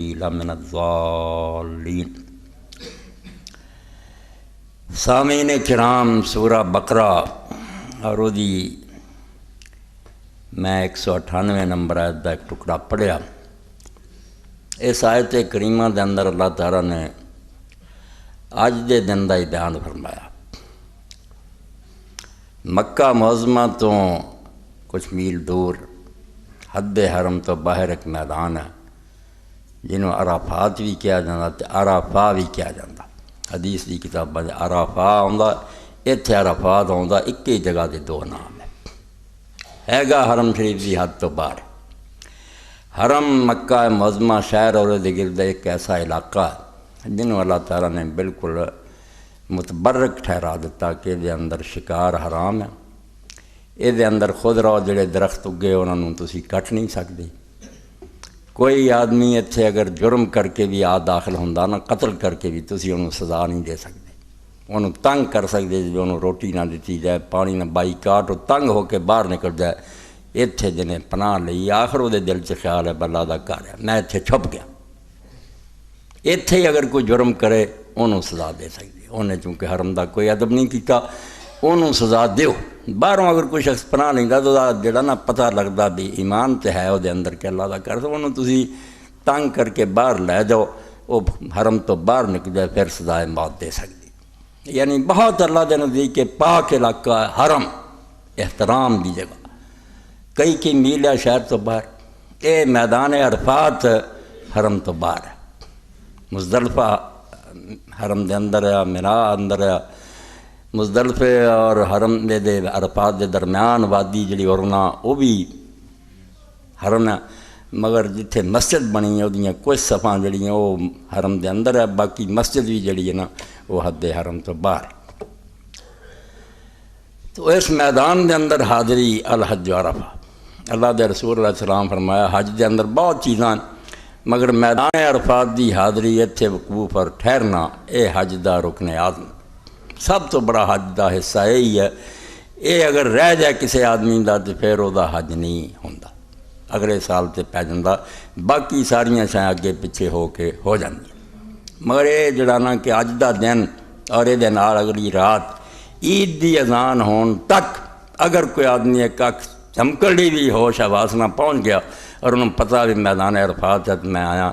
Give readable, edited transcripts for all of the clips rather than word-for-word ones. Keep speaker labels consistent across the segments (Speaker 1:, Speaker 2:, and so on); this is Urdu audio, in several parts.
Speaker 1: من الضالین۔ سامعین کرام، سورہ بقرہ اور وہی میں 198 نمبر آیت کا ایک ٹکڑا پڑھیا۔ اس آیت کریمہ دے اندر اللہ تعالیٰ نے اج دے دن کا ہی بیان فرمایا۔ مکہ معظمہ تو کچھ میل دور حد حرم تو باہر ایک میدان ہے جنہوں عرفات بھی کیا جاتا تے عرفہ بھی کیا جاتا۔ حدیث دی کتاباں عرفہ آندا، اتنے عرفات آندا، ایک ہی جگہ دے دو نام ہے گا حرم شریف دی حد تو باہر۔ حرم مکہ معظمہ شہر اور دے گرد ایک ایسا علاقہ ہے جنہوں اللہ تعالیٰ نے بالکل متبرک ٹھہرا دیتا کہ دے اندر شکار حرام ہے۔ یہ دے اندر خود رہو جڑے درخت اگے انہوں تسی کٹ نہیں سکتے۔ کوئی آدمی اتنے اگر جرم کر کے بھی داخل ہوندہ نا، قتل کر کے بھی تسی انہوں سزا نہیں دے سکتے، انہوں تنگ کر سکتے جب انہوں روٹی نہ دیتی جائے، پانی نہ بائی کاٹ، تنگ ہو کے باہر نکل جائے۔ اتنے جنہیں پناہ لئی آخر وہ دل سے خیال ہے بلا دا گھر ہے، میں اتنے چھپ گیا۔ اتنے ہی اگر کوئی جرم کرے انہوں سزا دے سکتے، انہیں چونکہ حرم دا کوئی ادب نہیں کیتا، انہوں سزا دیو۔ باہروں اگر کوئی شخص پناہ نہیں دا تو جڑا نا پتہ لگتا بھی ایمان تے ہے وہ دے اندر کہ اللہ دا کر تو انہوں تسی تنگ کر کے باہر لے جاؤ، وہ حرم تو باہر نکل جائے، پھر سزائے موت دے سکتی۔ یعنی بہت اللہ دے نزدیک کے پاک علاقہ ہے حرم، احترام دی جگہ، کئی میل ہے شہر تو باہر۔ اے میدان عرفات حرم تو باہر ہے، مزدلفہ حرم دے اندر ہے، مینا اندر ہے، مزدلفے اور حرم دے عرفات دے درمیان وادی جڑی ورنا وہ بھی حرم ہے، مگر جتھے مسجد بنی ہے وہ کچھ صفحاں جڑیاں وہ حرم دے اندر ہے، باقی مسجد بھی جڑی ہے نا وہ حد حرم تو باہر۔ تو اس میدان دے اندر حاضری الحج عرفہ، اللہ دے رسول علیہ السلام فرمایا حج دے اندر بہت چیزاں مگر میدان عرفات دی حاضری اتھے وقوف اور ٹھہرنا اے حج دا رکن اعظم، سب تو بڑا حج دا حصہ یہی ہے۔ یہ اگر رہ جائے کسی آدمی دا تو پھر وہ حج نہیں ہوندا، اگلے سال تے پی جاندہ، باقی ساریاں شاید اگے پیچھے ہو کے ہو جاندی۔ مگر یہ جڑا نا کہ اج دا دن اور یہ دن اگلی رات عید دی اذان ہون تک اگر کوئی آدمی ایک اکھ چمکڑی بھی ہوش حواس نہ پہنچ گیا اور انہوں پتہ بھی میدان عرفات ہے میں آیا،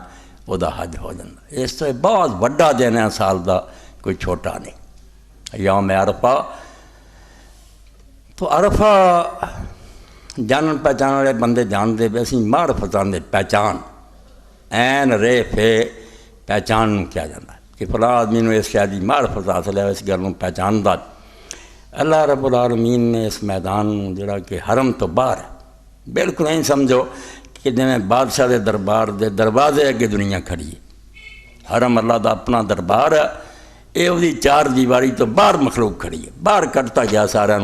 Speaker 1: وہ دا حج ہو جاندہ۔ اس سے بہت بڑا دن ہے سال دا، کوئی چھوٹا نہیں۔ یوم عرفہ تو عرفہ جانن پہچان والے بندے جانتے پہ اسی معرفتاں دے پہچان این رے فے پہچان کیا جاتا ہے کہ فلاں آدمی نے اس شاید معرفت حاصل ہے، اس گل پہچاندا۔ اللہ رب العالمین نے اس میدان جڑا کہ حرم تو باہر ہے، بالکل نہیں سمجھو کہ جنہیں بادشاہ دے دربار دے دروازے اگے دنیا کھڑی ہے۔ حرم اللہ دا اپنا دربار ہے، یہ وہی چار دیواری تو باہر مخلوق کھڑی ہے، باہر کٹتا گیا سارا،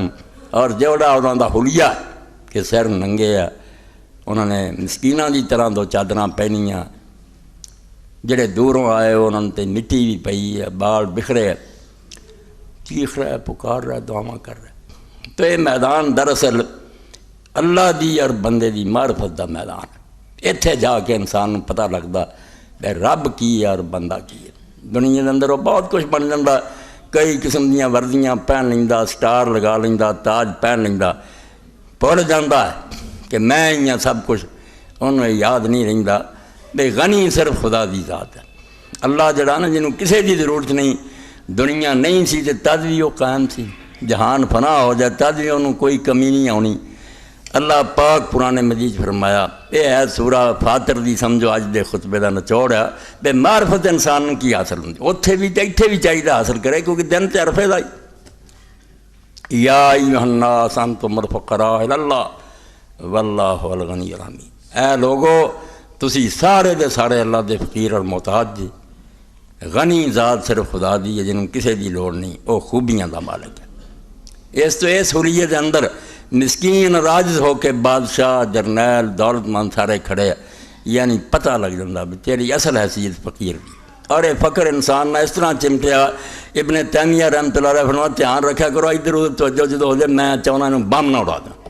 Speaker 1: اور جوڑا انہوں دا حلیہ کہ سر ننگے ہے، انہوں نے مسکیناں دی طرح دو چادراں پہنیاں، جڑے دوروں آئے انہوں تے مٹی بھی پئی ہے، بال بکھرے ہے، چیخ رہا ہے، پکار رہا ہے، دعاواں کر رہا ہے۔ تو یہ میدان دراصل اللہ دی اور بندے دی معرفت دا میدان ہے۔ اتھے جا کے انسان پتہ لگتا ہے رب کی ہے اور بندہ کی ہے۔ دنیا کے اندر وہ بہت کچھ بن جاتا، کئی قسم دیاں وردیاں پہن لینا، سٹار لگا لینا، تاج پہن لینا، بھول جاتا ہے کہ میں ہی سب کچھ، انہوں یاد نہیں رہتا بے غنی صرف خدا دی ذات ہے۔ اللہ جڑا نا جنہوں کسی دی ضرورت نہیں، دنیا نہیں سی تے تد بھی وہ قائم سی، جہان فنا ہو جائے تد بھی انہوں کوئی کمی نہیں آنی۔ اللہ پاک قرآن مجید فرمایا، یہ ہے سورہ فاطر دی سمجھو اج دے خطبے دا نچوڑ ہے، بے معرفت انسان کی حاصل ہوتی، اتھے بھی اتھے بھی چاہیے حاصل کرے کیونکہ دن تے عرفے دا ہی۔ یا ایھا الناس انتم الفقراء الی اللہ واللہ هو الغنی الحمید، اے لوگو تسی سارے دے سارے اللہ دے فقیر اور محتاج جی، غنی ذات صرف خدا دی ہے جنہوں کسی دی لوڑ نہیں، وہ خوبیاں دا مالک ہے۔ اس تو اس حلیے دے اندر مسکین راجز ہو کے بادشاہ جرنیل دولت مند سارے کھڑے، یعنی پتہ لگ جاتا بھی تیری اصل حیثیت فقیر دی۔ اور یہ فقر انسان نہ اس طرح چمٹیا، ابن تیمیہ رحمۃ اللہ علیہ فرمایا دھیان رکھا کرو ادھر ادھر توجہ جدو ہو جائے میں چاہنا انہوں بم نہ اڑا دوں۔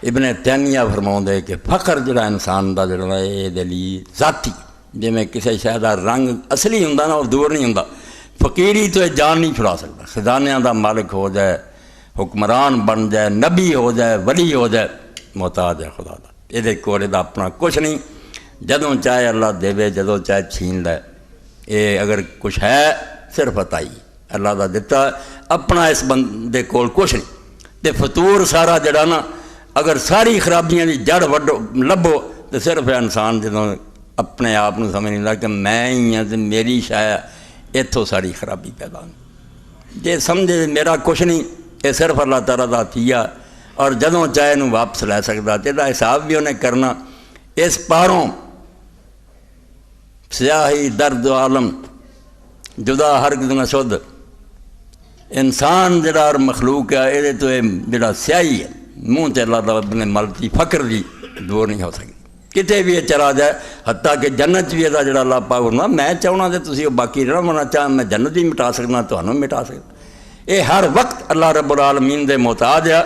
Speaker 1: ابن تیمیہ فرماؤں دے کہ فقر جڑا انسان دا جڑا یہ دلی ذاتی ਜਿਵੇਂ ਕਿਸੇ ਸ਼ੈ ਦਾ ਰੰਗ ਅਸਲੀ ਹੁੰਦਾ ਨਾ ਉਹ ਦੂਰ ਨਹੀਂ ਹੁੰਦਾ। ਫਕੀਰੀ ਤੋਂ ਇਹ ਜਾਨ ਨਹੀਂ ਛੁਡਾ ਸਕਦਾ। ਖਜ਼ਾਨਿਆਂ ਦਾ ਮਾਲਕ ਹੋ ਜਾਏ, ਹੁਕਮਰਾਨ ਬਣ ਜਾਏ, ਨਬੀ ਹੋ ਜਾਏ, ਵਲੀ ਹੋ ਜਾਏ, ਮੁਹਤਾਜ ਹੈ ਖੁਦਾ ਦਾ। ਇਹਦੇ ਕੋਲ ਇਹਦਾ ਆਪਣਾ ਕੁਛ ਨਹੀਂ। ਜਦੋਂ ਚਾਹੇ ਅੱਲਾ ਦੇਵੇ, ਜਦੋਂ ਚਾਹੇ ਛੀਨ ਲੈ। ਇਹ ਅਗਰ ਕੁਛ ਹੈ ਸਿਰਫ ਅਤਾਈ ਅੱਲਾ ਦਾ ਦਿੱਤਾ, ਆਪਣਾ ਇਸ ਬੰਦੇ ਕੋਲ ਕੁਛ ਨਹੀਂ। ਅਤੇ ਫਤੂਰ ਸਾਰਾ ਜਿਹੜਾ ਨਾ, ਅਗਰ ਸਾਰੀ ਖਰਾਬੀਆਂ ਦੀ ਜੜ ਵੱਢੋ ਲੱਭੋ ਤਾਂ ਸਿਰਫ ਇਨਸਾਨ ਜਦੋਂ ਆਪਣੇ ਆਪ ਨੂੰ ਸਮਝ ਨਹੀਂ ਲੱਗਦਾ ਕਿ ਮੈਂ ਹੀ ਹਾਂ ਅਤੇ ਮੇਰੀ ਸ਼ਾਇਦ ਇੱਥੋਂ ਸਾਰੀ ਖਰਾਬੀ ਪੈਦਾ ਹੁੰਦੀ। ਜੇ ਸਮਝੇ ਮੇਰਾ ਕੁਛ ਨਹੀਂ, ਇਹ ਸਿਰਫ ਅੱਲਾਹ ਤਾਲਾ ਦਾ ਅਤੀਆ, ਔਰ ਜਦੋਂ ਚਾਹੇ ਇਹਨੂੰ ਵਾਪਸ ਲੈ ਸਕਦਾ ਅਤੇ ਇਹਦਾ ਹਿਸਾਬ ਵੀ ਉਹਨੇ ਕਰਨਾ। ਇਸ ਪਾਰੋਂ ਸਿਆਹੀ ਦਰਦ ਆਲਮ ਜੁਦਾ ਹਰਗਿਜ਼ ਨਾ ਸ਼ੁੱਧ। ਇਨਸਾਨ ਜਿਹੜਾ ਔਰ ਮਖਲੂਕ ਹੈ, ਇਹਦੇ ਤੋਂ ਇਹ ਜਿਹੜਾ ਸਿਆਹੀ ਹੈ ਮੂੰਹ 'ਤੇ ਅੱਲਾਹ ਤਾਲਾ ਨੇ ਮਲਤੀ ਫਕਰ ਦੀ ਦੂਰ ਨਹੀਂ ਹੋ ਸਕਦੀ। ਕਿਤੇ ਵੀ ਇਹ ਚਲਾ ਜਾਏ, ਹੱਤਾ ਕਿ ਜੰਨਤ 'ਚ ਵੀ ਇਹਦਾ ਜਿਹੜਾ ਅੱਲਾਹ ਪਾਕ ਹੁੰਦਾ, ਮੈਂ ਚਾਹੁੰਦਾ ਤੇ ਤੁਸੀਂ ਉਹ ਬਾਕੀ ਰਹਿਣਾ, ਮਨਾ ਚਾਹ ਮੈਂ ਜੰਨਤ ਵੀ ਮਿਟਾ ਸਕਦਾ, ਤੁਹਾਨੂੰ ਮਿਟਾ ਸਕਦਾ। ਇਹ ਹਰ ਵਕਤ ਅੱਲਾਹ ਰੱਬੁਲ ਆਲਮੀਨ ਦੇ ਮੁਹਤਾਜ ਆ।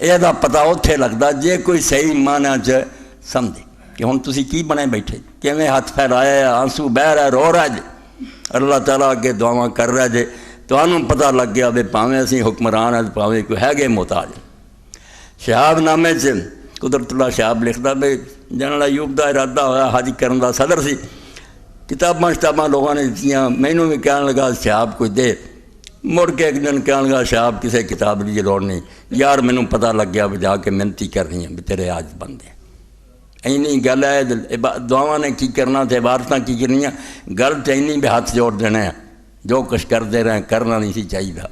Speaker 1: ਇਹਦਾ ਪਤਾ ਉੱਥੇ ਲੱਗਦਾ ਜੇ ਕੋਈ ਸਹੀ ਮਾਨਾਂ 'ਚ ਸਮਝੇ ਕਿ ਹੁਣ ਤੁਸੀਂ ਕੀ ਬਣੇ ਬੈਠੇ, ਕਿਵੇਂ ਹੱਥ ਫੈਲਾਇਆ, ਆਂਸੂ ਬਹਿ ਰਿਹਾ, ਰੋ ਰਿਹਾ ਜੇ, ਅੱਲਾਹ ਤਾਲਾ ਅੱਗੇ ਦੁਆਵਾਂ ਕਰ ਰਿਹਾ ਜੇ, ਤੁਹਾਨੂੰ ਪਤਾ ਲੱਗ ਗਿਆ ਵੀ ਭਾਵੇਂ ਅਸੀਂ ਹੁਕਮਰਾਨ ਹਾਂ, ਭਾਵੇਂ ਕੋਈ ਹੈਗੇ ਮੁਹਤਾਜ। ਸ਼ਹਾਬਨਾਮੇ 'ਚ ਕੁਦਰਤੁੱਲਾ ਸ਼ਹਾਬ ਲਿਖਦਾ ਵੀ ਜਨਰਲ ਅਯੂਬ ਦਾ ਇਰਾਦਾ ਹੋਇਆ ਹਜ ਕਰਨ ਦਾ, ਸਦਰ ਸੀ, ਕਿਤਾਬਾਂ ਲੋਕਾਂ ਨੇ ਦਿੱਤੀਆਂ, ਮੈਨੂੰ ਵੀ ਕਹਿਣ ਲੱਗਾ ਸ਼ਹਾਬ ਕੁਝ ਦੇ। ਮੁੜ ਕੇ ਇੱਕ ਦਿਨ ਕਹਿਣ ਲੱਗਾ ਸ਼ਹਾਬ ਕਿਸੇ ਕਿਤਾਬ ਦੀ ਲੋੜ ਨਹੀਂ ਯਾਰ, ਮੈਨੂੰ ਪਤਾ ਲੱਗਿਆ ਵੀ ਜਾ ਕੇ ਮਿਹਨਤੀ ਕਰਨੀ ਹੈ ਵੀ ਤੇਰੇ ਅੱਜ ਬਣਦੇ। ਇੰਨੀ ਗੱਲ ਹੈ, ਦੁਆਵਾਂ ਨੇ ਕੀ ਕਰਨਾ ਅਤੇ ਇਬਾਰਤਾਂ ਕੀ ਕਰਨੀਆਂ, ਗੱਲ ਤਾਂ ਇੰਨੀ ਵੀ ਹੱਥ ਜੋੜ ਦੇਣਾ, ਜੋ ਕੁਛ ਕਰਦੇ ਰਹੇ ਕਰਨਾ ਨਹੀਂ ਸੀ ਚਾਹੀਦਾ।